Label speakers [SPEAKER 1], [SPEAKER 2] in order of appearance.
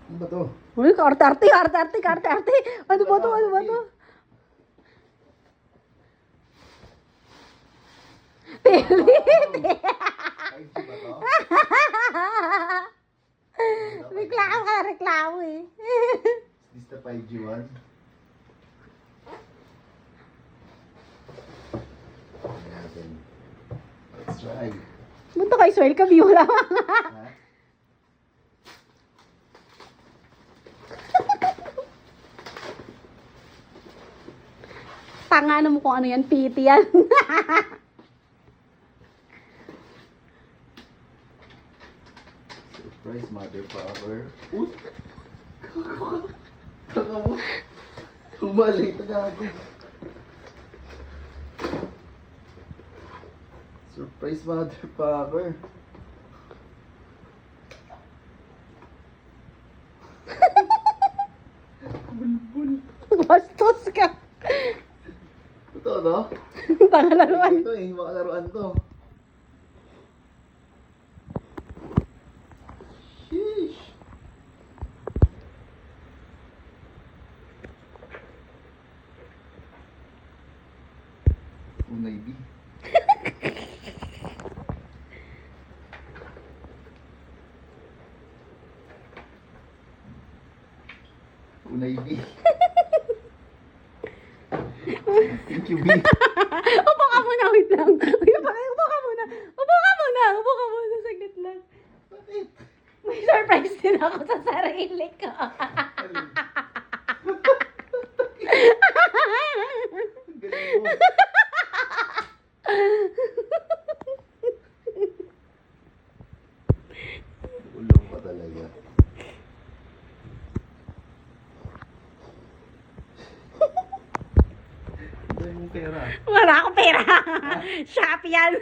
[SPEAKER 1] Ano ba to?
[SPEAKER 2] Uy, karte-arte. Ano ba to? Pilit.
[SPEAKER 1] 5G ba to?
[SPEAKER 2] Reklamo eh.
[SPEAKER 1] Is this the 5G one? Tingnan natin. Let's try.
[SPEAKER 2] Punta kay Swell, kami wala.
[SPEAKER 1] Ha?
[SPEAKER 2] Tanga na mo kung ano yan, PT yan.
[SPEAKER 1] Surprise motherfucker. Uy! Kaka mo. Umali. Tagago. Surprise motherfucker. Bulbul.
[SPEAKER 2] Bastos ka.
[SPEAKER 1] Totoo no?
[SPEAKER 2] Pangalaruan.
[SPEAKER 1] Ito eh. Makalaruan to. Sheesh. Unay B. Unay B. Thank you, B.
[SPEAKER 2] Upo ka muna, wait lang. Upo ka muna. Saglit lang.
[SPEAKER 1] Bakit?
[SPEAKER 2] May surprise din ako sa sarili ko.
[SPEAKER 1] Ang galing mo. Ulong pa talaga. Ang dami mong pera.
[SPEAKER 2] Wala akong pera. Shop yan.